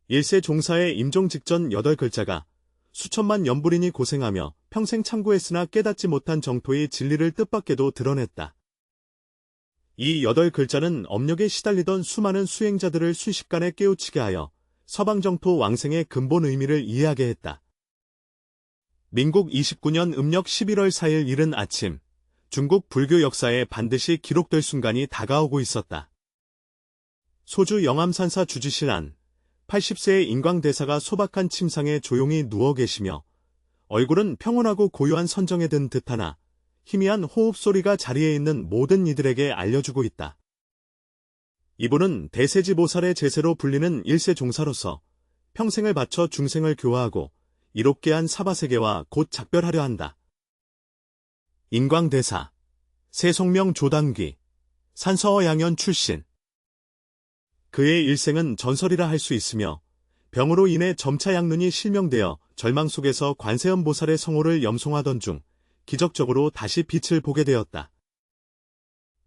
일세 종사의 임종 직전 8글자가 수천만 연불인이 고생하며 평생 참고했으나 깨닫지 못한 정토의 진리를 뜻밖에도 드러냈다. 이 8글자는 업력에 시달리던 수많은 수행자들을 순식간에 깨우치게 하여 서방정토 왕생의 근본 의미를 이해하게 했다. 민국 29년 음력 11월 4일 이른 아침, 중국 불교 역사에 반드시 기록될 순간이 다가오고 있었다. 소주 영암산사 주지실 안 80세의 인광대사가 소박한 침상에 조용히 누워 계시며 얼굴은 평온하고 고요한 선정에 든 듯하나 희미한 호흡 소리가 자리에 있는 모든 이들에게 알려주고 있다. 이분은 대세지보살의 제세로 불리는 일세 종사로서 평생을 바쳐 중생을 교화하고 이롭게 한 사바세계와 곧 작별하려 한다. 인광대사, 세속명 조당귀, 산서어양연 출신. 그의 일생은 전설이라 할 수 있으며 병으로 인해 점차 양눈이 실명되어 절망 속에서 관세음보살의 성호를 염송하던 중 기적적으로 다시 빛을 보게 되었다.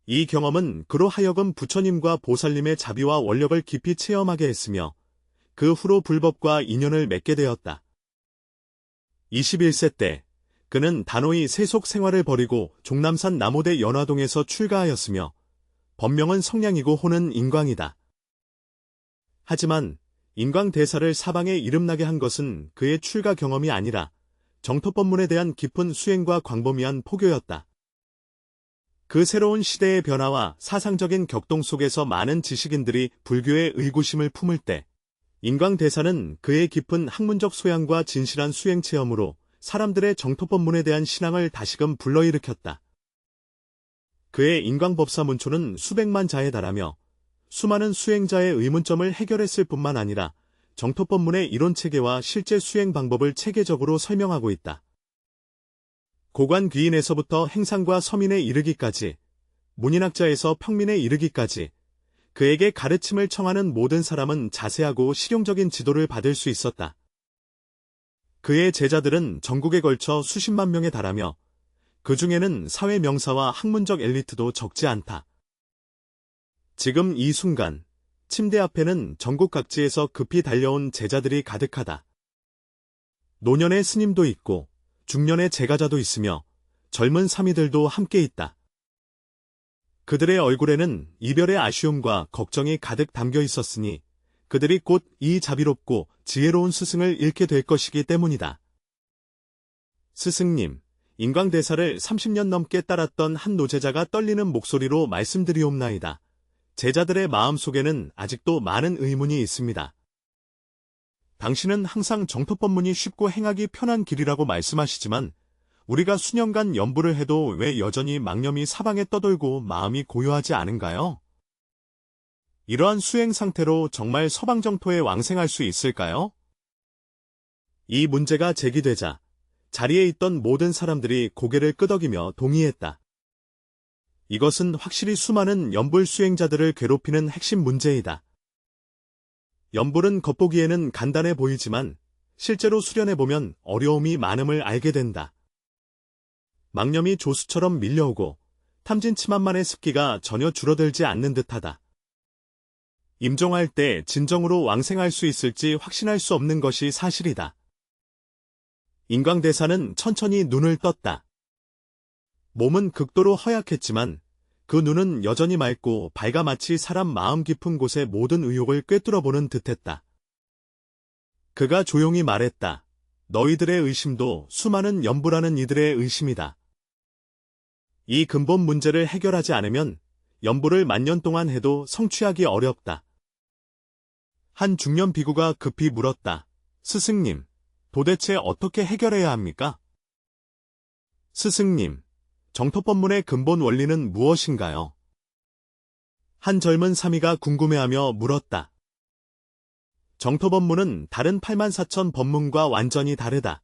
이 경험은 그로 하여금 부처님과 보살님의 자비와 원력을 깊이 체험하게 했으며 그 후로 불법과 인연을 맺게 되었다. 21세 때 그는 단호히 세속 생활을 버리고 종남산 남오대 연화동에서 출가하였으며 법명은 성량이고 호는 인광이다. 하지만 인광대사를 사방에 이름나게 한 것은 그의 출가 경험이 아니라 정토법문에 대한 깊은 수행과 광범위한 포교였다. 그 새로운 시대의 변화와 사상적인 격동 속에서 많은 지식인들이 불교의 의구심을 품을 때 인광대사는 그의 깊은 학문적 소양과 진실한 수행 체험으로 사람들의 정토법문에 대한 신앙을 다시금 불러일으켰다. 그의 인광법사문초는 수백만 자에 달하며 수많은 수행자의 의문점을 해결했을 뿐만 아니라 정토법문의 이론체계와 실제 수행 방법을 체계적으로 설명하고 있다. 고관귀인에서부터 행상과 서민에 이르기까지, 문인학자에서 평민에 이르기까지 그에게 가르침을 청하는 모든 사람은 자세하고 실용적인 지도를 받을 수 있었다. 그의 제자들은 전국에 걸쳐 수십만 명에 달하며 그 중에는 사회 명사와 학문적 엘리트도 적지 않다. 지금 이 순간 침대 앞에는 전국 각지에서 급히 달려온 제자들이 가득하다. 노년의 스님도 있고 중년의 제가자도 있으며 젊은 사미들도 함께 있다. 그들의 얼굴에는 이별의 아쉬움과 걱정이 가득 담겨 있었으니 그들이 곧 이 자비롭고 지혜로운 스승을 잃게 될 것이기 때문이다. 스승님, 인광대사를 30년 넘게 따랐던 한 노제자가 떨리는 목소리로 말씀드리옵나이다. 제자들의 마음속에는 아직도 많은 의문이 있습니다. 당신은 항상 정토법문이 쉽고 행하기 편한 길이라고 말씀하시지만 우리가 수년간 연부를 해도 왜 여전히 망념이 사방에 떠돌고 마음이 고요하지 않은가요? 이러한 수행 상태로 정말 서방정토에 왕생할 수 있을까요? 이 문제가 제기되자 자리에 있던 모든 사람들이 고개를 끄덕이며 동의했다. 이것은 확실히 수많은 연불 수행자들을 괴롭히는 핵심 문제이다. 연불은 겉보기에는 간단해 보이지만 실제로 수련해보면 어려움이 많음을 알게 된다. 망념이 조수처럼 밀려오고 탐진치만만의 습기가 전혀 줄어들지 않는 듯하다. 임종할 때 진정으로 왕생할 수 있을지 확신할 수 없는 것이 사실이다. 인광대사는 천천히 눈을 떴다. 몸은 극도로 허약했지만 그 눈은 여전히 맑고 밝아 마치 사람 마음 깊은 곳의 모든 의욕을 꿰뚫어보는 듯했다. 그가 조용히 말했다. 너희들의 의심도 수많은 연불하는 이들의 의심이다. 이 근본 문제를 해결하지 않으면 연불을 만년 동안 해도 성취하기 어렵다. 한 중년 비구가 급히 물었다. 스승님, 도대체 어떻게 해결해야 합니까? 스승님, 정토법문의 근본 원리는 무엇인가요? 한 젊은 사미가 궁금해하며 물었다. 정토법문은 다른 84,000 법문과 완전히 다르다.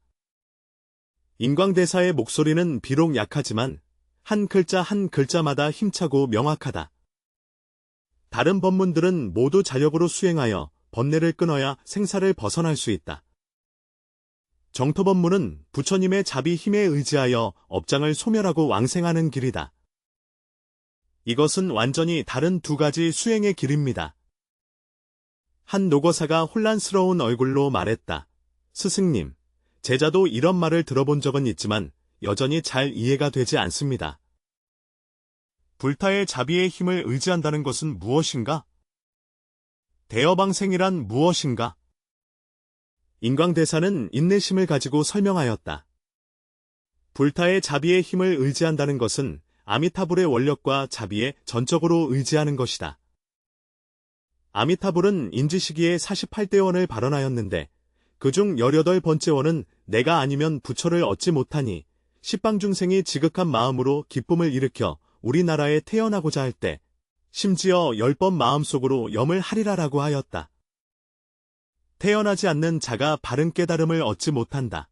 인광대사의 목소리는 비록 약하지만 한 글자 한 글자마다 힘차고 명확하다. 다른 법문들은 모두 자력으로 수행하여 번뇌를 끊어야 생사를 벗어날 수 있다. 정토법문은 부처님의 자비 힘에 의지하여 업장을 소멸하고 왕생하는 길이다. 이것은 완전히 다른 두 가지 수행의 길입니다. 한 노거사가 혼란스러운 얼굴로 말했다. 스승님, 제자도 이런 말을 들어본 적은 있지만 여전히 잘 이해가 되지 않습니다. 불타의 자비의 힘을 의지한다는 것은 무엇인가? 대어방생이란 무엇인가? 인광대사는 인내심을 가지고 설명하였다. 불타의 자비의 힘을 의지한다는 것은 아미타불의 원력과 자비에 전적으로 의지하는 것이다. 아미타불은 인지시기에 48대 원을 발언하였는데 그중 18번째 원은 내가 아니면 부처를 얻지 못하니 십방중생이 지극한 마음으로 기쁨을 일으켜 우리나라에 태어나고자 할 때 심지어 10번 마음속으로 염을 하리라라고 하였다. 태어나지 않는 자가 바른 깨달음을 얻지 못한다.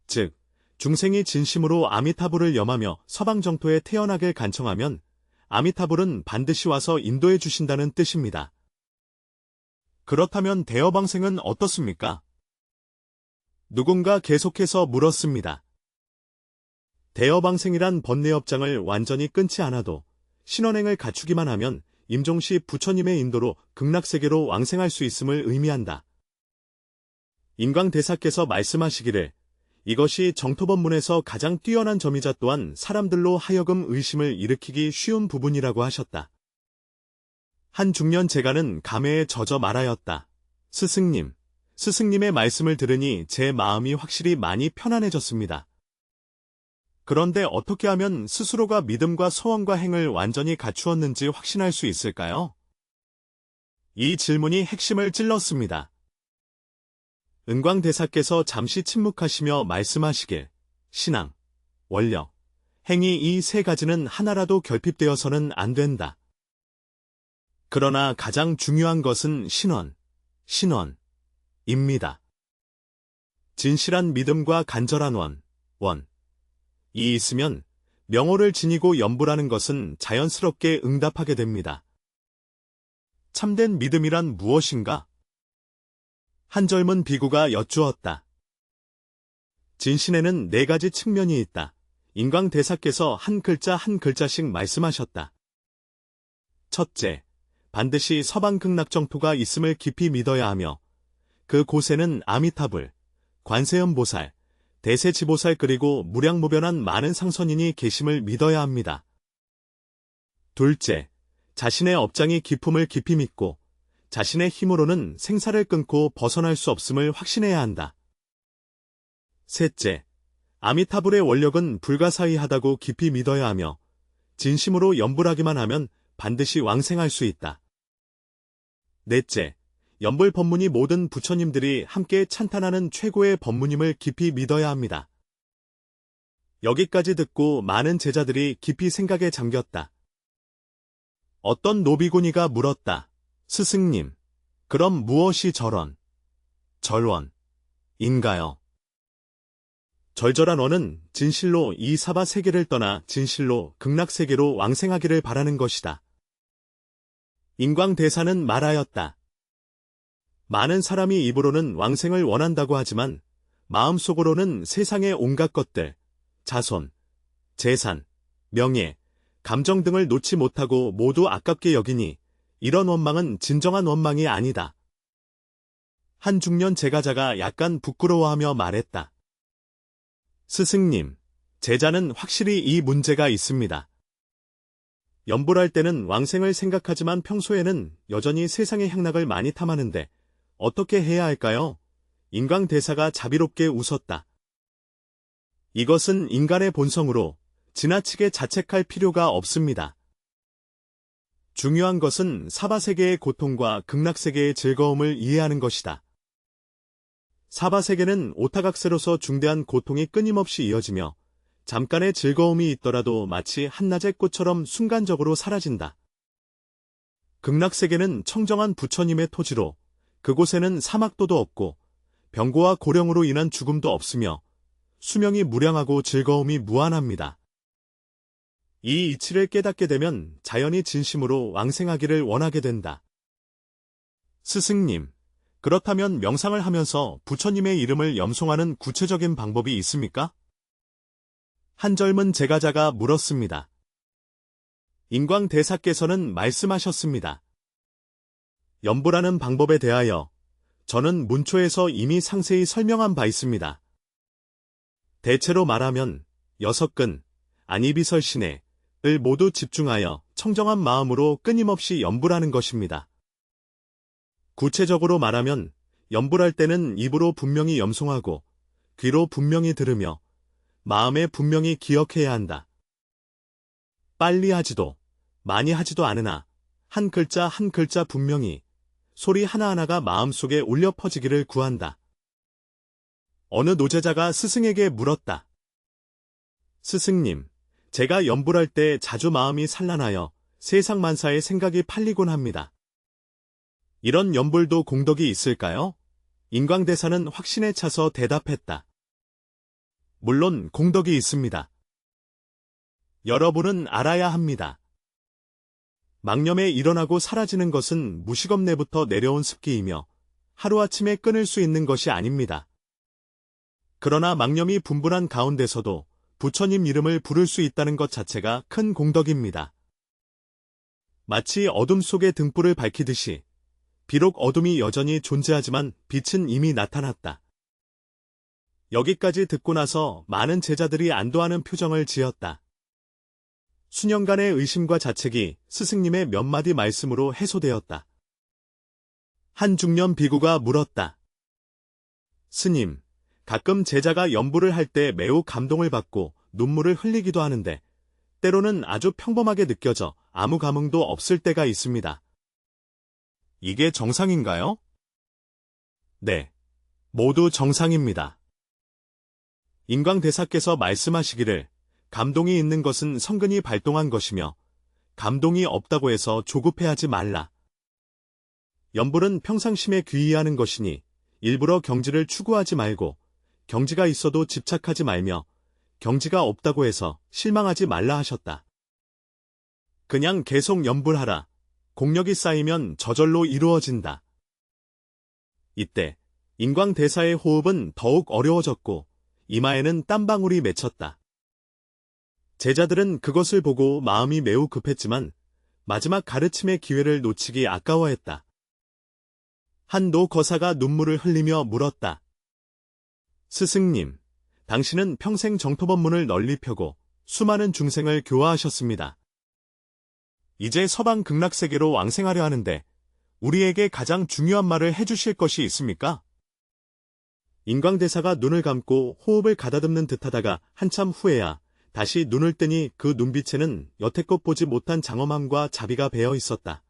즉, 중생이 진심으로 아미타불을 염하며 서방정토에 태어나길 간청하면 아미타불은 반드시 와서 인도해 주신다는 뜻입니다. 그렇다면 대어방생은 어떻습니까? 누군가 계속해서 물었습니다. 대어방생이란 번뇌업장을 완전히 끊지 않아도 신원행을 갖추기만 하면 임종시 부처님의 인도로 극락세계로 왕생할 수 있음을 의미한다. 인광대사께서 말씀하시기를 이것이 정토법문에서 가장 뛰어난 점이자 또한 사람들로 하여금 의심을 일으키기 쉬운 부분이라고 하셨다. 한 중년 제가는 감회에 젖어 말하였다. 스승님, 스승님의 말씀을 들으니 제 마음이 확실히 많이 편안해졌습니다. 그런데 어떻게 하면 스스로가 믿음과 서원과 행을 완전히 갖추었는지 확신할 수 있을까요? 이 질문이 핵심을 찔렀습니다. 은광대사께서 잠시 침묵하시며 말씀하시길 신앙, 원력, 행위 이 세 가지는 하나라도 결핍되어서는 안 된다. 그러나 가장 중요한 것은 신원입니다. 진실한 믿음과 간절한 원. 이 있으면 명호를 지니고 염불하는 것은 자연스럽게 응답하게 됩니다. 참된 믿음이란 무엇인가? 한 젊은 비구가 여쭈었다. 진신에는 4가지 측면이 있다. 인광대사께서 한 글자 한 글자씩 말씀하셨다. 첫째, 반드시 서방극락정토가 있음을 깊이 믿어야 하며 그 곳에는 아미타불, 관세음보살, 대세지보살 그리고 무량무변한 많은 상선인이 계심을 믿어야 합니다. 둘째, 자신의 업장이 기품을 깊이 믿고 자신의 힘으로는 생사를 끊고 벗어날 수 없음을 확신해야 한다. 셋째, 아미타불의 원력은 불가사의하다고 깊이 믿어야 하며 진심으로 염불하기만 하면 반드시 왕생할 수 있다. 넷째, 염불 법문이 모든 부처님들이 함께 찬탄하는 최고의 법문임을 깊이 믿어야 합니다. 여기까지 듣고 많은 제자들이 깊이 생각에 잠겼다. 어떤 노비구니가 물었다. 스승님, 그럼 무엇이 절원인가요? 절절한 원은 진실로 이 사바 세계를 떠나 진실로 극락세계로 왕생하기를 바라는 것이다. 인광대사는 말하였다. 많은 사람이 입으로는 왕생을 원한다고 하지만 마음속으로는 세상의 온갖 것들, 자손, 재산, 명예, 감정 등을 놓지 못하고 모두 아깝게 여기니 이런 원망은 진정한 원망이 아니다. 한 중년 제가자가 약간 부끄러워하며 말했다. 스승님, 제자는 확실히 이 문제가 있습니다. 염불할 때는 왕생을 생각하지만 평소에는 여전히 세상의 향락을 많이 탐하는데 어떻게 해야 할까요? 인광대사가 자비롭게 웃었다. 이것은 인간의 본성으로 지나치게 자책할 필요가 없습니다. 중요한 것은 사바세계의 고통과 극락세계의 즐거움을 이해하는 것이다. 사바세계는 오타각세로서 중대한 고통이 끊임없이 이어지며 잠깐의 즐거움이 있더라도 마치 한낮의 꽃처럼 순간적으로 사라진다. 극락세계는 청정한 부처님의 토지로 그곳에는 사막도도 없고 병고와 고령으로 인한 죽음도 없으며 수명이 무량하고 즐거움이 무한합니다. 이 이치를 깨닫게 되면 자연히 진심으로 왕생하기를 원하게 된다. 스승님, 그렇다면 명상을 하면서 부처님의 이름을 염송하는 구체적인 방법이 있습니까? 한 젊은 제가자가 물었습니다. 인광대사께서는 말씀하셨습니다. 연불하는 방법에 대하여 저는 문초에서 이미 상세히 설명한 바 있습니다. 대체로 말하면 6근, 안이비설신에 을 모두 집중하여 청정한 마음으로 끊임없이 연불하는 것입니다. 구체적으로 말하면 연불할 때는 입으로 분명히 염송하고 귀로 분명히 들으며 마음에 분명히 기억해야 한다. 빨리 하지도 많이 하지도 않으나 한 글자 한 글자 분명히 소리 하나하나가 마음속에 울려 퍼지기를 구한다. 어느 노제자가 스승에게 물었다. 스승님, 제가 연불할 때 자주 마음이 산란하여 세상만사의 생각이 팔리곤 합니다. 이런 연불도 공덕이 있을까요? 인광대사는 확신에 차서 대답했다. 물론 공덕이 있습니다. 여러분은 알아야 합니다. 망념에 일어나고 사라지는 것은 무식업내부터 내려온 습기이며 하루아침에 끊을 수 있는 것이 아닙니다. 그러나 망념이 분분한 가운데서도 부처님 이름을 부를 수 있다는 것 자체가 큰 공덕입니다. 마치 어둠 속에 등불을 밝히듯이 비록 어둠이 여전히 존재하지만 빛은 이미 나타났다. 여기까지 듣고 나서 많은 제자들이 안도하는 표정을 지었다. 수년간의 의심과 자책이 스승님의 몇 마디 말씀으로 해소되었다. 한 중년 비구가 물었다. 스님, 가끔 제자가 연불을 할 때 매우 감동을 받고 눈물을 흘리기도 하는데 때로는 아주 평범하게 느껴져 아무 감흥도 없을 때가 있습니다. 이게 정상인가요? 네, 모두 정상입니다. 인광대사께서 말씀하시기를 감동이 있는 것은 성근이 발동한 것이며 감동이 없다고 해서 조급해하지 말라. 연불은 평상심에 귀의하는 것이니 일부러 경지를 추구하지 말고 경지가 있어도 집착하지 말며 경지가 없다고 해서 실망하지 말라 하셨다. 그냥 계속 연불하라. 공력이 쌓이면 저절로 이루어진다. 이때 인광대사의 호흡은 더욱 어려워졌고 이마에는 땀방울이 맺혔다. 제자들은 그것을 보고 마음이 매우 급했지만 마지막 가르침의 기회를 놓치기 아까워했다. 한 노거사가 눈물을 흘리며 물었다. 스승님, 당신은 평생 정토법문을 널리 펴고 수많은 중생을 교화하셨습니다. 이제 서방 극락세계로 왕생하려 하는데 우리에게 가장 중요한 말을 해주실 것이 있습니까? 인광대사가 눈을 감고 호흡을 가다듬는 듯하다가 한참 후에야 다시 눈을 뜨니 그 눈빛에는 여태껏 보지 못한 장엄함과 자비가 배어 있었다.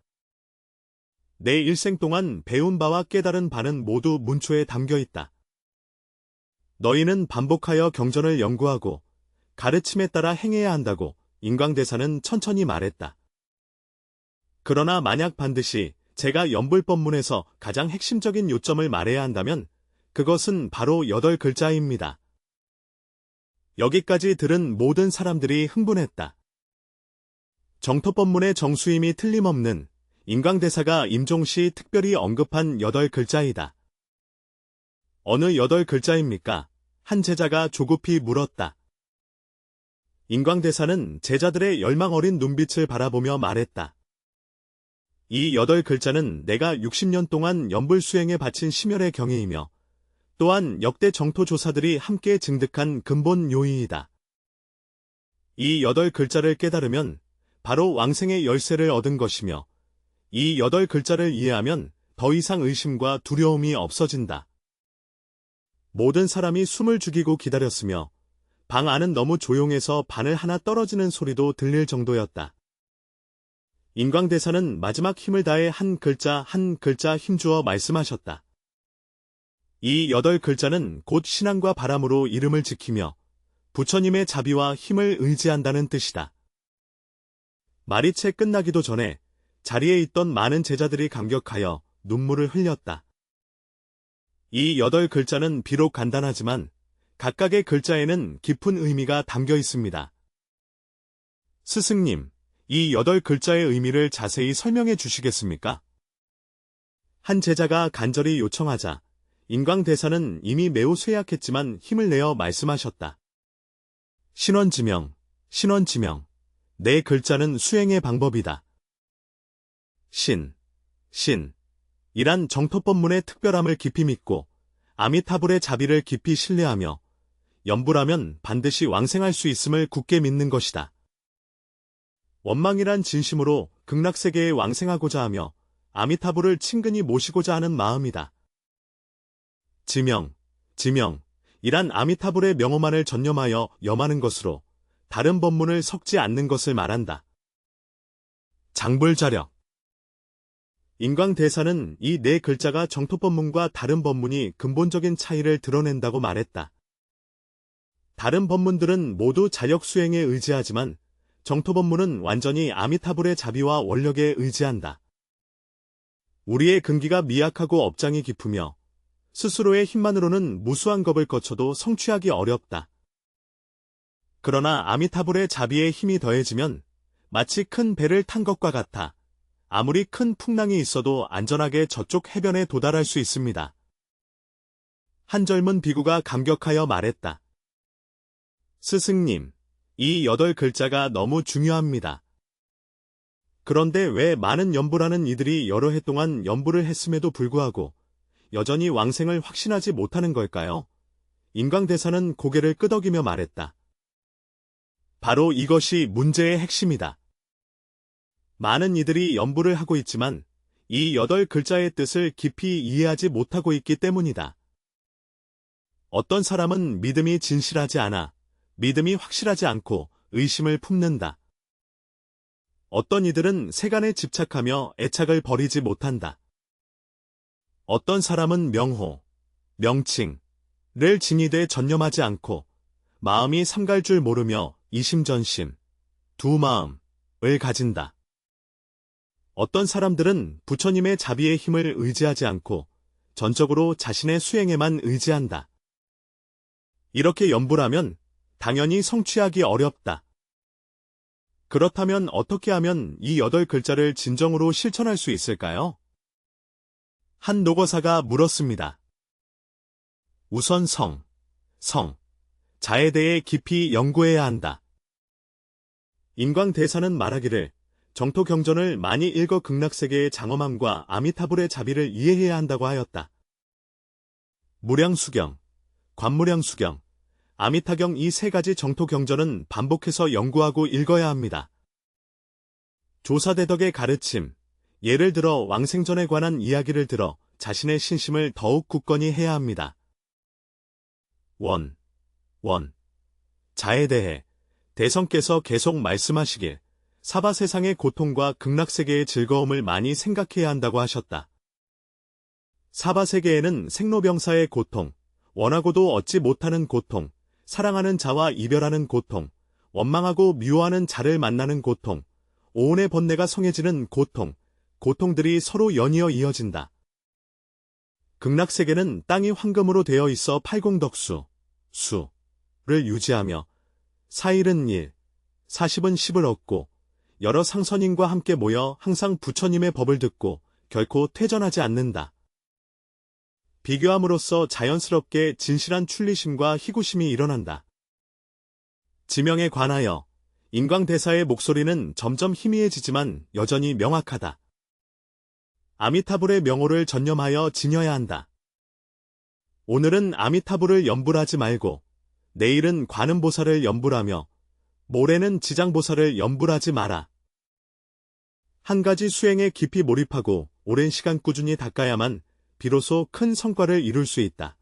내 일생 동안 배운 바와 깨달은 바는 모두 문초에 담겨 있다. 너희는 반복하여 경전을 연구하고 가르침에 따라 행해야 한다고 인광대사는 천천히 말했다. 그러나 만약 반드시 제가 연불법문에서 가장 핵심적인 요점을 말해야 한다면 그것은 바로 8글자입니다. 여기까지 들은 모든 사람들이 흥분했다. 정토법문의 정수임이 틀림없는 인광대사가 임종시 특별히 언급한 8글자이다. 어느 8글자입니까? 한 제자가 조급히 물었다. 인광대사는 제자들의 열망 어린 눈빛을 바라보며 말했다. 이 8글자는 내가 60년 동안 연불 수행에 바친 심혈의 경애이며 또한 역대 정토조사들이 함께 증득한 근본 요의이다. 이 8글자를 깨달으면 바로 왕생의 열쇠를 얻은 것이며 이 8글자를 이해하면 더 이상 의심과 두려움이 없어진다. 모든 사람이 숨을 죽이고 기다렸으며 방 안은 너무 조용해서 바늘 하나 떨어지는 소리도 들릴 정도였다. 인광대사는 마지막 힘을 다해 한 글자 한 글자 힘주어 말씀하셨다. 이 8글자는 곧 신앙과 바람으로 이름을 지키며 부처님의 자비와 힘을 의지한다는 뜻이다. 말이 채 끝나기도 전에 자리에 있던 많은 제자들이 감격하여 눈물을 흘렸다. 이 8글자는 비록 간단하지만 각각의 글자에는 깊은 의미가 담겨 있습니다. 스승님, 이 8글자의 의미를 자세히 설명해 주시겠습니까? 한 제자가 간절히 요청하자 인광대사는 이미 매우 쇠약했지만 힘을 내어 말씀하셨다. 신원지명, 신원지명. 네 글자는 수행의 방법이다. 신, 이란 정토법문의 특별함을 깊이 믿고 아미타불의 자비를 깊이 신뢰하며 염불하면 반드시 왕생할 수 있음을 굳게 믿는 것이다. 원망이란 진심으로 극락세계에 왕생하고자 하며 아미타불을 친근히 모시고자 하는 마음이다. 지명, 이란 아미타불의 명호만을 전념하여 염하는 것으로 다른 법문을 섞지 않는 것을 말한다. 장불자력. 인광대사는 이 네 글자가 정토법문과 다른 법문이 근본적인 차이를 드러낸다고 말했다. 다른 법문들은 모두 자력 수행에 의지하지만 정토법문은 완전히 아미타불의 자비와 원력에 의지한다. 우리의 근기가 미약하고 업장이 깊으며 스스로의 힘만으로는 무수한 겁을 거쳐도 성취하기 어렵다. 그러나 아미타불의 자비에 힘이 더해지면 마치 큰 배를 탄 것과 같아 아무리 큰 풍랑이 있어도 안전하게 저쪽 해변에 도달할 수 있습니다. 한 젊은 비구가 감격하여 말했다. 스승님, 이 8글자가 너무 중요합니다. 그런데 왜 많은 염불하는 이들이 여러 해 동안 염불을 했음에도 불구하고 여전히 왕생을 확신하지 못하는 걸까요? 인광대사는 고개를 끄덕이며 말했다. 바로 이것이 문제의 핵심이다. 많은 이들이 염불을 하고 있지만 이 8글자의 뜻을 깊이 이해하지 못하고 있기 때문이다. 어떤 사람은 믿음이 진실하지 않아 믿음이 확실하지 않고 의심을 품는다. 어떤 이들은 세간에 집착하며 애착을 버리지 못한다. 어떤 사람은 명호, 명칭을 진이되 전념하지 않고 마음이 삼갈 줄 모르며 이심전심, 두 마음을 가진다. 어떤 사람들은 부처님의 자비의 힘을 의지하지 않고 전적으로 자신의 수행에만 의지한다. 이렇게 염불하면 당연히 성취하기 어렵다. 그렇다면 어떻게 하면 이 8글자를 진정으로 실천할 수 있을까요? 한 노거사가 물었습니다. 우선 자에 대해 깊이 연구해야 한다. 인광대사는 말하기를 정토경전을 많이 읽어 극락세계의 장엄함과 아미타불의 자비를 이해해야 한다고 하였다. 무량수경, 관무량수경, 아미타경 이 3가지 정토경전은 반복해서 연구하고 읽어야 합니다. 조사대덕의 가르침, 예를 들어 왕생전에 관한 이야기를 들어 자신의 신심을 더욱 굳건히 해야 합니다. 자에 대해 대성께서 계속 말씀하시길 사바세상의 고통과 극락세계의 즐거움을 많이 생각해야 한다고 하셨다. 사바세계에는 생로병사의 고통, 원하고도 얻지 못하는 고통, 사랑하는 자와 이별하는 고통, 원망하고 미워하는 자를 만나는 고통, 오온의 번뇌가 성해지는 고통들이 서로 연이어 이어진다. 극락세계는 땅이 황금으로 되어 있어 팔공덕수, 수를 유지하며 4일은 1, 40은 10을 얻고 여러 상선인과 함께 모여 항상 부처님의 법을 듣고 결코 퇴전하지 않는다. 비교함으로써 자연스럽게 진실한 출리심과 희구심이 일어난다. 지명에 관하여 인광대사의 목소리는 점점 희미해지지만 여전히 명확하다. 아미타불의 명호를 전념하여 지녀야 한다. 오늘은 아미타불을 염불하지 말고 내일은 관음보살을 염불하며 모레는 지장보살을 염불하지 마라. 한 가지 수행에 깊이 몰입하고 오랜 시간 꾸준히 닦아야만 비로소 큰 성과를 이룰 수 있다.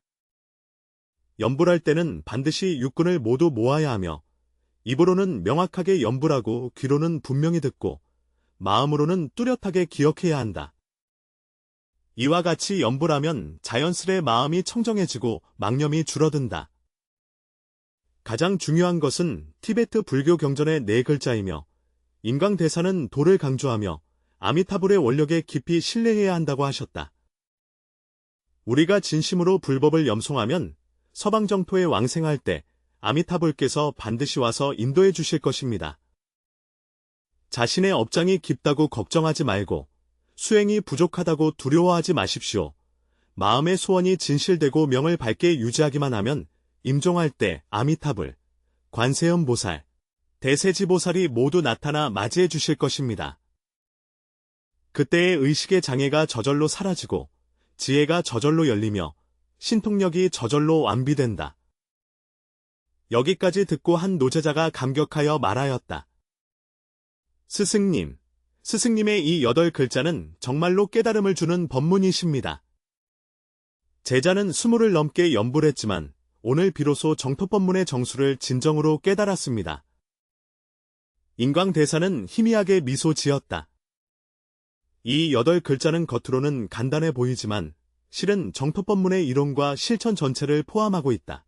염불할 때는 반드시 육군을 모두 모아야 하며 입으로는 명확하게 염불하고 귀로는 분명히 듣고 마음으로는 뚜렷하게 기억해야 한다. 이와 같이 염불하면 자연스레 마음이 청정해지고 망념이 줄어든다. 가장 중요한 것은 티베트 불교 경전의 4글자이며 인광대사는 도를 강조하며 아미타불의 원력에 깊이 신뢰해야 한다고 하셨다. 우리가 진심으로 불법을 염송하면 서방정토에 왕생할 때 아미타불께서 반드시 와서 인도해 주실 것입니다. 자신의 업장이 깊다고 걱정하지 말고 수행이 부족하다고 두려워하지 마십시오. 마음의 소원이 진실되고 명을 밝게 유지하기만 하면 임종할 때 아미타불, 관세음보살, 대세지보살이 모두 나타나 맞이해 주실 것입니다. 그때의 의식의 장애가 저절로 사라지고 지혜가 저절로 열리며 신통력이 저절로 완비된다. 여기까지 듣고 한 노제자가 감격하여 말하였다. 스승님의 이 8글자는 정말로 깨달음을 주는 법문이십니다. 제자는 20을 넘게 연불 했지만 오늘 비로소 정토법문의 정수를 진정으로 깨달았습니다. 인광대사는 희미하게 미소 지었다. 이 8글자는 겉으로는 간단해 보이지만 실은 정토법문의 이론과 실천 전체를 포함하고 있다.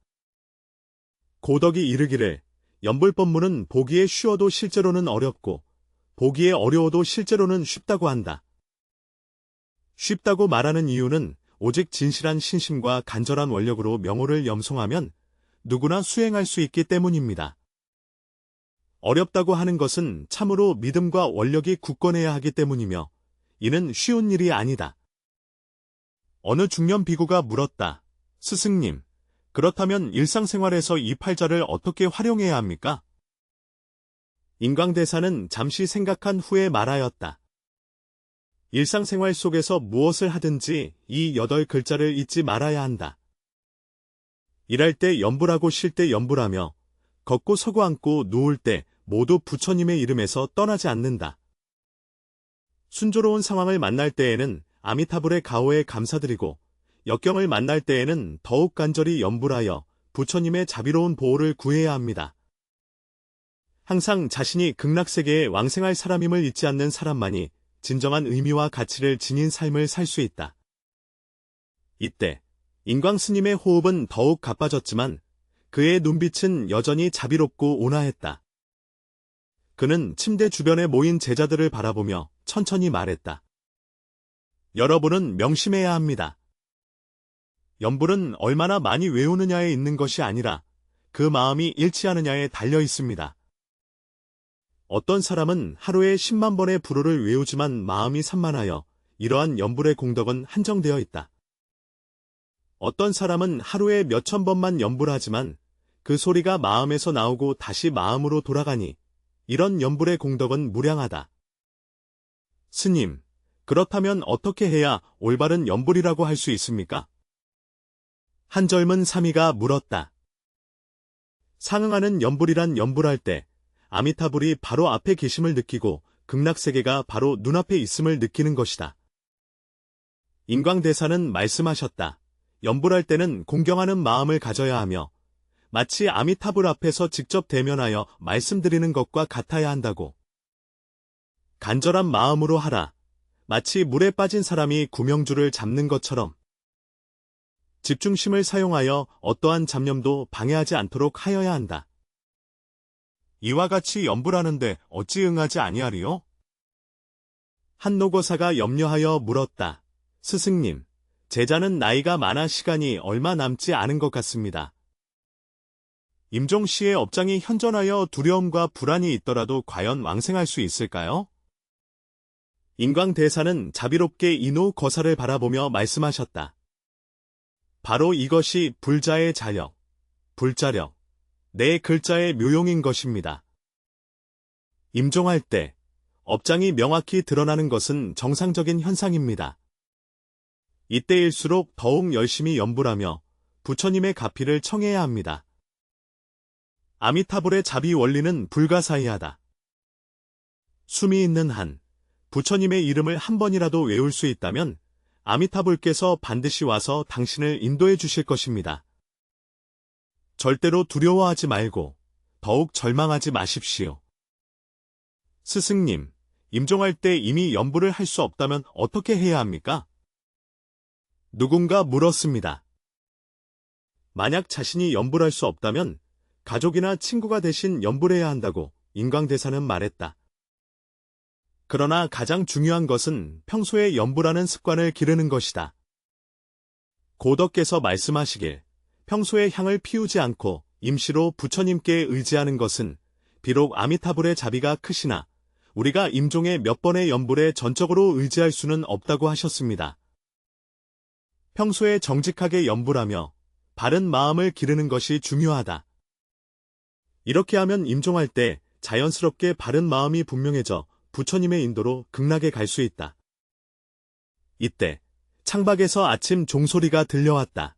고덕이 이르기를 연불법문은 보기에 쉬워도 실제로는 어렵고 보기에 어려워도 실제로는 쉽다고 한다. 쉽다고 말하는 이유는 오직 진실한 신심과 간절한 원력으로 명호를 염송하면 누구나 수행할 수 있기 때문입니다. 어렵다고 하는 것은 참으로 믿음과 원력이 굳건해야 하기 때문이며 이는 쉬운 일이 아니다. 어느 중년 비구가 물었다. 스승님, 그렇다면 일상생활에서 이 팔자를 어떻게 활용해야 합니까? 인광대사는 잠시 생각한 후에 말하였다. 일상생활 속에서 무엇을 하든지 이 8글자를 잊지 말아야 한다. 일할 때 연불하고 쉴 때 연불하며 걷고 서고 앉고 누울 때 모두 부처님의 이름에서 떠나지 않는다. 순조로운 상황을 만날 때에는 아미타불의 가호에 감사드리고 역경을 만날 때에는 더욱 간절히 연불하여 부처님의 자비로운 보호를 구해야 합니다. 항상 자신이 극락세계에 왕생할 사람임을 잊지 않는 사람만이 진정한 의미와 가치를 지닌 삶을 살 수 있다. 이때 인광스님의 호흡은 더욱 가빠졌지만 그의 눈빛은 여전히 자비롭고 온화했다. 그는 침대 주변에 모인 제자들을 바라보며 천천히 말했다. 여러분은 명심해야 합니다. 연불은 얼마나 많이 외우느냐에 있는 것이 아니라 그 마음이 일치하느냐에 달려 있습니다. 어떤 사람은 하루에 10만 번의 불호를 외우지만 마음이 산만하여 이러한 연불의 공덕은 한정되어 있다. 어떤 사람은 하루에 몇천 번만 연불하지만 그 소리가 마음에서 나오고 다시 마음으로 돌아가니 이런 연불의 공덕은 무량하다. 스님, 그렇다면 어떻게 해야 올바른 연불이라고 할 수 있습니까? 한 젊은 사미가 물었다. 상응하는 연불이란 연불할 때 아미타불이 바로 앞에 계심을 느끼고 극락세계가 바로 눈앞에 있음을 느끼는 것이다. 인광대사는 말씀하셨다. 연불할 때는 공경하는 마음을 가져야 하며 마치 아미타불 앞에서 직접 대면하여 말씀드리는 것과 같아야 한다고. 간절한 마음으로 하라. 마치 물에 빠진 사람이 구명줄을 잡는 것처럼. 집중심을 사용하여 어떠한 잡념도 방해하지 않도록 하여야 한다. 이와 같이 연불하는데 어찌 응하지 아니하리요? 한 노거사가 염려하여 물었다. 스승님, 제자는 나이가 많아 시간이 얼마 남지 않은 것 같습니다. 임종씨의 업장이 현존하여 두려움과 불안이 있더라도 과연 왕생할 수 있을까요? 인광대사는 자비롭게 이노 거사를 바라보며 말씀하셨다. 바로 이것이 불자의 자력, 불자력, 네 글자의 묘용인 것입니다. 임종할 때 업장이 명확히 드러나는 것은 정상적인 현상입니다. 이때일수록 더욱 열심히 연불하며 부처님의 가피를 청해야 합니다. 아미타불의 자비 원리는 불가사의하다. 숨이 있는 한 부처님의 이름을 한 번이라도 외울 수 있다면 아미타불께서 반드시 와서 당신을 인도해 주실 것입니다. 절대로 두려워하지 말고 더욱 절망하지 마십시오. 스승님, 임종할 때 이미 연불을 할 수 없다면 어떻게 해야 합니까? 누군가 물었습니다. 만약 자신이 연불할 수 없다면 가족이나 친구가 대신 연불해야 한다고 인광대사는 말했다. 그러나 가장 중요한 것은 평소에 연불하는 습관을 기르는 것이다. 고덕께서 말씀하시길 평소에 향을 피우지 않고 임시로 부처님께 의지하는 것은 비록 아미타불의 자비가 크시나 우리가 임종의 몇 번의 연불에 전적으로 의지할 수는 없다고 하셨습니다. 평소에 정직하게 연불하며 바른 마음을 기르는 것이 중요하다. 이렇게 하면 임종할 때 자연스럽게 바른 마음이 분명해져 부처님의 인도로 극락에 갈 수 있다. 이때 창밖에서 아침 종소리가 들려왔다.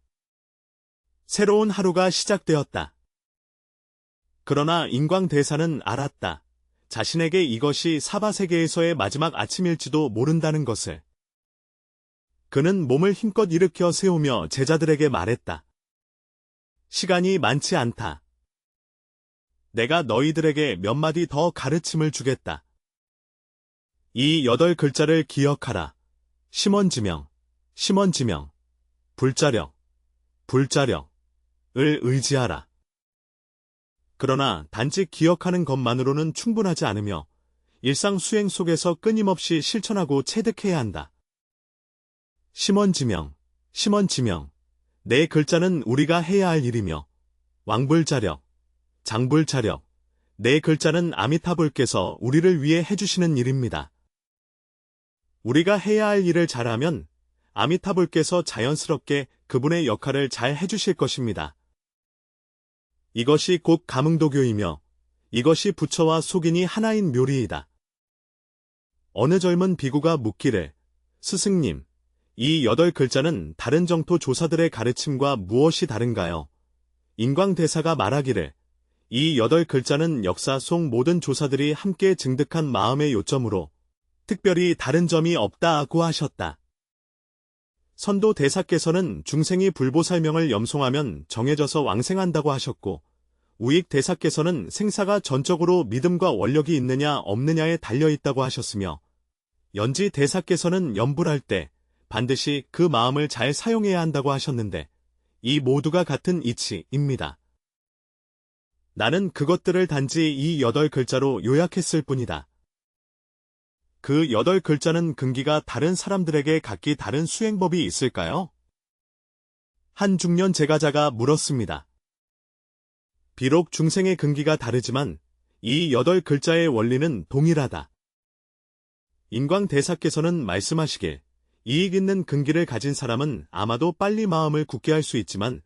새로운 하루가 시작되었다. 그러나 인광대사는 알았다. 자신에게 이것이 사바세계에서의 마지막 아침일지도 모른다는 것을. 그는 몸을 힘껏 일으켜 세우며 제자들에게 말했다. 시간이 많지 않다. 내가 너희들에게 몇 마디 더 가르침을 주겠다. 이 8글자를 기억하라. 심원지명, 심원지명, 불자력, 불자력을 의지하라. 그러나 단지 기억하는 것만으로는 충분하지 않으며 일상 수행 속에서 끊임없이 실천하고 체득해야 한다. 심원지명, 심원지명. 네 글자는 우리가 해야 할 일이며 왕불자력, 장불자력. 네 글자는 아미타불께서 우리를 위해 해주시는 일입니다. 우리가 해야 할 일을 잘하면 아미타불께서 자연스럽게 그분의 역할을 잘 해주실 것입니다. 이것이 곧 가문도교이며 이것이 부처와 속인이 하나인 묘리이다. 어느 젊은 비구가 묻기를, 스승님, 이 8글자는 다른 정토 조사들의 가르침과 무엇이 다른가요? 인광대사가 말하기를, 이 8글자는 역사 속 모든 조사들이 함께 증득한 마음의 요점으로 특별히 다른 점이 없다고 하셨다. 선도 대사께서는 중생이 불보살명을 염송하면 정해져서 왕생한다고 하셨고, 우익 대사께서는 생사가 전적으로 믿음과 원력이 있느냐 없느냐에 달려있다고 하셨으며, 연지 대사께서는 염불할 때 반드시 그 마음을 잘 사용해야 한다고 하셨는데, 이 모두가 같은 이치입니다. 나는 그것들을 단지 이 8글자로 요약했을 뿐이다. 그 8글자는 근기가 다른 사람들에게 각기 다른 수행법이 있을까요? 한 중년 제가자가 물었습니다. 비록 중생의 근기가 다르지만 이 8글자의 원리는 동일하다. 인광대사께서는 말씀하시길, 이익 있는 근기를 가진 사람은 아마도 빨리 마음을 굳게 할 수 있지만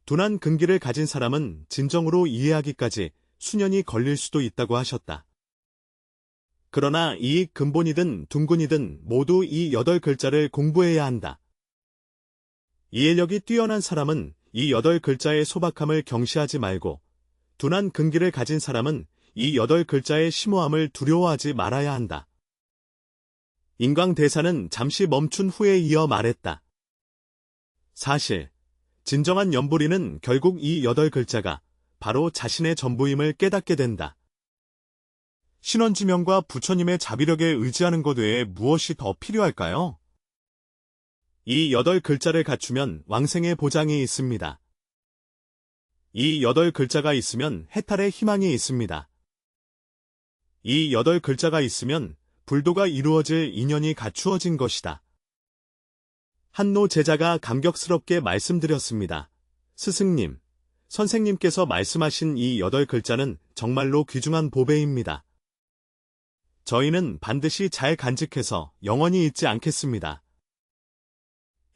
둔한 근기를 가진 사람은 진정으로 이해하기까지 수년이 걸릴 수도 있다고 하셨다. 그러나 이익 근본이든 둔근이든 모두 이 8글자를 공부해야 한다. 이해력이 뛰어난 사람은 이 8글자의 소박함을 경시하지 말고, 둔한 근기를 가진 사람은 이 8글자의 심오함을 두려워하지 말아야 한다. 인광대사는 잠시 멈춘 후에 이어 말했다. 사실, 진정한 염불이는 결국 이 8글자가 바로 자신의 전부임을 깨닫게 된다. 신원지명과 부처님의 자비력에 의지하는 것 외에 무엇이 더 필요할까요? 이 8글자를 갖추면 왕생의 보장이 있습니다. 이 8글자가 있으면 해탈의 희망이 있습니다. 이 8글자가 있으면 불도가 이루어질 인연이 갖추어진 것이다. 한노 제자가 감격스럽게 말씀드렸습니다. 스승님, 선생님께서 말씀하신 이 8글자는 정말로 귀중한 보배입니다. 저희는 반드시 잘 간직해서 영원히 잊지 않겠습니다.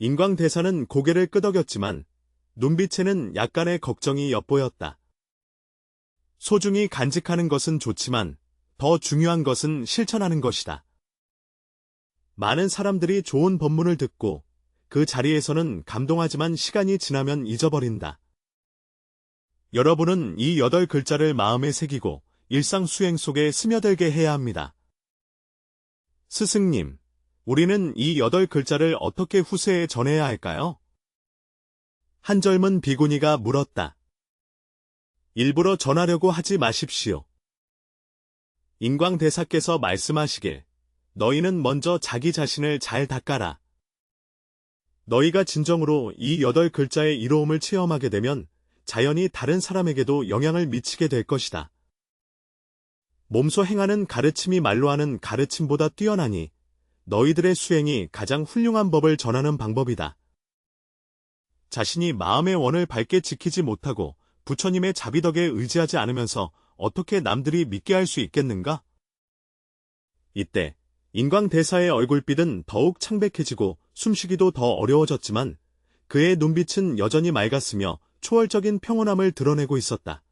인광대사는 고개를 끄덕였지만 눈빛에는 약간의 걱정이 엿보였다. 소중히 간직하는 것은 좋지만 더 중요한 것은 실천하는 것이다. 많은 사람들이 좋은 법문을 듣고 그 자리에서는 감동하지만 시간이 지나면 잊어버린다. 여러분은 이 8글자를 마음에 새기고 일상 수행 속에 스며들게 해야 합니다. 스승님, 우리는 이 8글자를 어떻게 후세에 전해야 할까요? 한 젊은 비구니가 물었다. 일부러 전하려고 하지 마십시오. 인광대사께서 말씀하시길, 너희는 먼저 자기 자신을 잘 닦아라. 너희가 진정으로 이 8글자의 이로움을 체험하게 되면 자연히 다른 사람에게도 영향을 미치게 될 것이다. 몸소 행하는 가르침이 말로 하는 가르침보다 뛰어나니 너희들의 수행이 가장 훌륭한 법을 전하는 방법이다. 자신이 마음의 원을 밝게 지키지 못하고 부처님의 자비덕에 의지하지 않으면서 어떻게 남들이 믿게 할 수 있겠는가? 이때 인광대사의 얼굴빛은 더욱 창백해지고 숨쉬기도 더 어려워졌지만 그의 눈빛은 여전히 맑았으며 초월적인 평온함을 드러내고 있었다.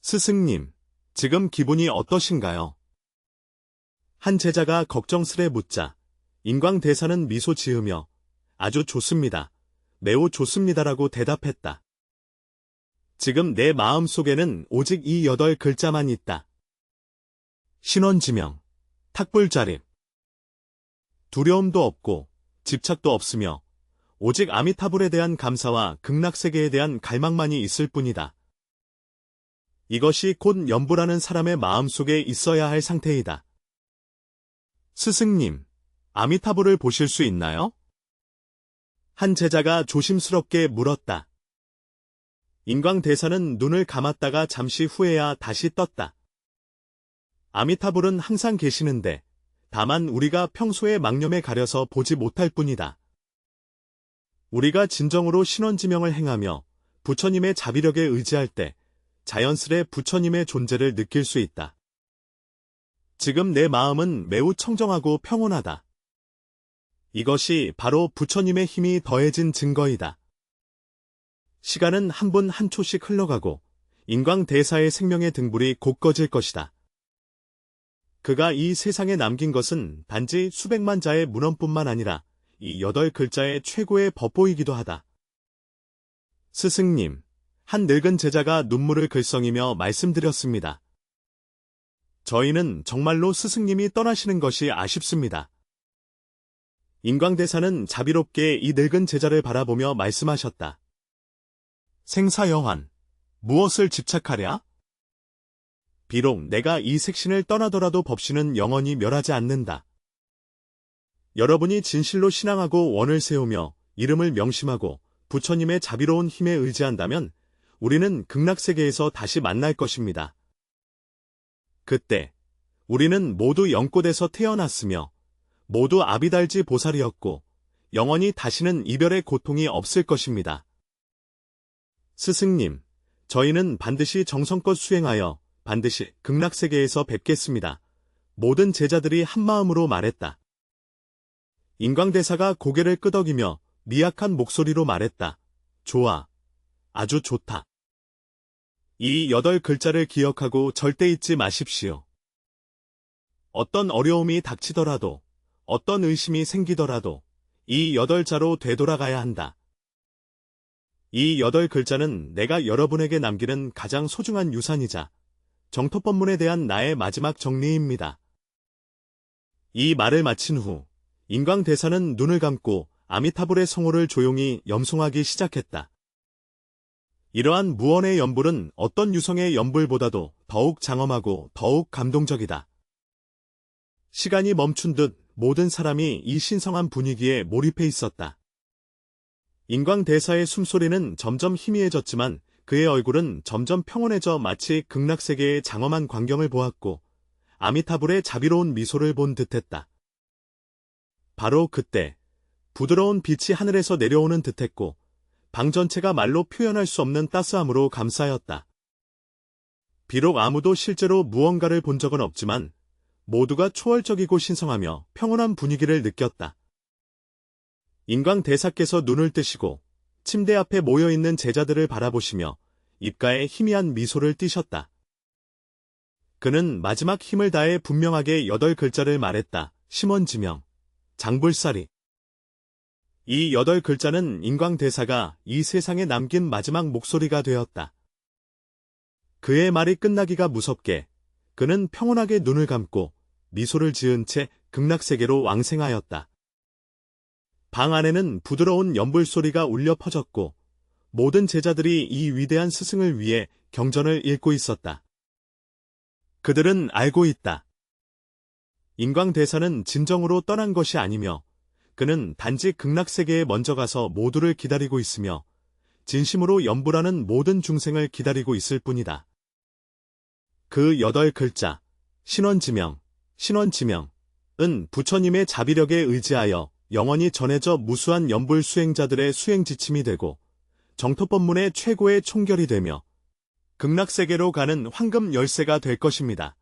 스승님, 지금 기분이 어떠신가요? 한 제자가 걱정스레 묻자 인광대사는 미소 지으며 아주 좋습니다. 매우 좋습니다라고 대답했다. 지금 내 마음속에는 오직 이 8글자만 있다. 신원지명, 탁불자립. 두려움도 없고 집착도 없으며 오직 아미타불에 대한 감사와 극락세계에 대한 갈망만이 있을 뿐이다. 이것이 곧 연불하는 사람의 마음속에 있어야 할 상태이다. 스승님, 아미타불을 보실 수 있나요? 한 제자가 조심스럽게 물었다. 인광대사는 눈을 감았다가 잠시 후에야 다시 떴다. 아미타불은 항상 계시는데 다만 우리가 평소에 망념에 가려서 보지 못할 뿐이다. 우리가 진정으로 신원지명을 행하며 부처님의 자비력에 의지할 때 자연스레 부처님의 존재를 느낄 수 있다. 지금 내 마음은 매우 청정하고 평온하다. 이것이 바로 부처님의 힘이 더해진 증거이다. 시간은 한 분 한 초씩 흘러가고 인광대사의 생명의 등불이 곧 꺼질 것이다. 그가 이 세상에 남긴 것은 단지 수백만 자의 문헌뿐만 아니라 이 8글자의 최고의 법보이기도 하다. 스승님, 한 늙은 제자가 눈물을 글썽이며 말씀드렸습니다. 저희는 정말로 스승님이 떠나시는 것이 아쉽습니다. 인광대사는 자비롭게 이 늙은 제자를 바라보며 말씀하셨다. 생사여환, 무엇을 집착하랴? 비록 내가 이 색신을 떠나더라도 법신은 영원히 멸하지 않는다. 여러분이 진실로 신앙하고 원을 세우며 이름을 명심하고 부처님의 자비로운 힘에 의지한다면 우리는 극락세계에서 다시 만날 것입니다. 그때 우리는 모두 영꽃에서 태어났으며 모두 아비달지 보살이었고 영원히 다시는 이별의 고통이 없을 것입니다. 스승님, 저희는 반드시 정성껏 수행하여 반드시 극락세계에서 뵙겠습니다. 모든 제자들이 한마음으로 말했다. 인광대사가 고개를 끄덕이며 미약한 목소리로 말했다. 좋아. 아주 좋다. 이 8글자를 기억하고 절대 잊지 마십시오. 어떤 어려움이 닥치더라도, 어떤 의심이 생기더라도 이 8자로 되돌아가야 한다. 이 8글자는 내가 여러분에게 남기는 가장 소중한 유산이자 정토법문에 대한 나의 마지막 정리입니다. 이 말을 마친 후 인광대사는 눈을 감고 아미타불의 성호를 조용히 염송하기 시작했다. 이러한 무언의 연불은 어떤 유성의 연불보다도 더욱 장엄하고 더욱 감동적이다. 시간이 멈춘 듯 모든 사람이 이 신성한 분위기에 몰입해 있었다. 인광대사의 숨소리는 점점 희미해졌지만 그의 얼굴은 점점 평온해져 마치 극락세계의 장엄한 광경을 보았고 아미타불의 자비로운 미소를 본 듯했다. 바로 그때 부드러운 빛이 하늘에서 내려오는 듯했고 방 전체가 말로 표현할 수 없는 따스함으로 감싸였다. 비록 아무도 실제로 무언가를 본 적은 없지만 모두가 초월적이고 신성하며 평온한 분위기를 느꼈다. 인광대사께서 눈을 뜨시고 침대 앞에 모여있는 제자들을 바라보시며 입가에 희미한 미소를 띠셨다. 그는 마지막 힘을 다해 분명하게 8글자를 말했다. 심원지명, 장불사리. 이 8글자는 인광대사가 이 세상에 남긴 마지막 목소리가 되었다. 그의 말이 끝나기가 무섭게 그는 평온하게 눈을 감고 미소를 지은 채 극락세계로 왕생하였다. 방 안에는 부드러운 연불소리가 울려 퍼졌고 모든 제자들이 이 위대한 스승을 위해 경전을 읽고 있었다. 그들은 알고 있다. 인광대사는 진정으로 떠난 것이 아니며 그는 단지 극락세계에 먼저 가서 모두를 기다리고 있으며 진심으로 연불하는 모든 중생을 기다리고 있을 뿐이다. 그 8글자, 신원지명, 신원지명은 부처님의 자비력에 의지하여 영원히 전해져 무수한 연불 수행자들의 수행 지침이 되고 정토법문의 최고의 총결이 되며 극락세계로 가는 황금 열쇠가 될 것입니다.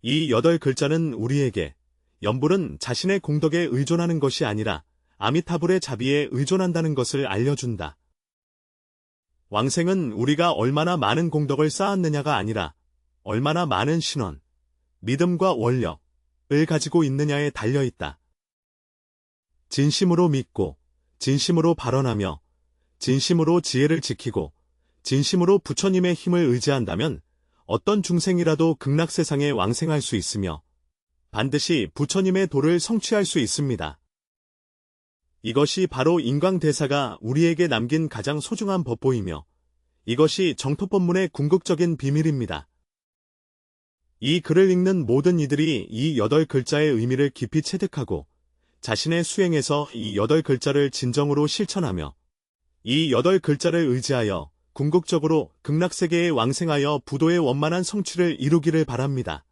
이 8글자는 우리에게 연불은 자신의 공덕에 의존하는 것이 아니라 아미타불의 자비에 의존한다는 것을 알려준다. 왕생은 우리가 얼마나 많은 공덕을 쌓았느냐가 아니라 얼마나 많은 신원, 믿음과 원력을 가지고 있느냐에 달려있다. 진심으로 믿고, 진심으로 발언하며, 진심으로 지혜를 지키고, 진심으로 부처님의 힘을 의지한다면 어떤 중생이라도 극락세상에 왕생할 수 있으며 반드시 부처님의 도를 성취할 수 있습니다. 이것이 바로 인광대사가 우리에게 남긴 가장 소중한 법보이며 이것이 정토법문의 궁극적인 비밀입니다. 이 글을 읽는 모든 이들이 이 8글자의 의미를 깊이 체득하고 자신의 수행에서 이 8글자를 진정으로 실천하며 이 8글자를 의지하여 궁극적으로 극락세계에 왕생하여 부도의 원만한 성취를 이루기를 바랍니다.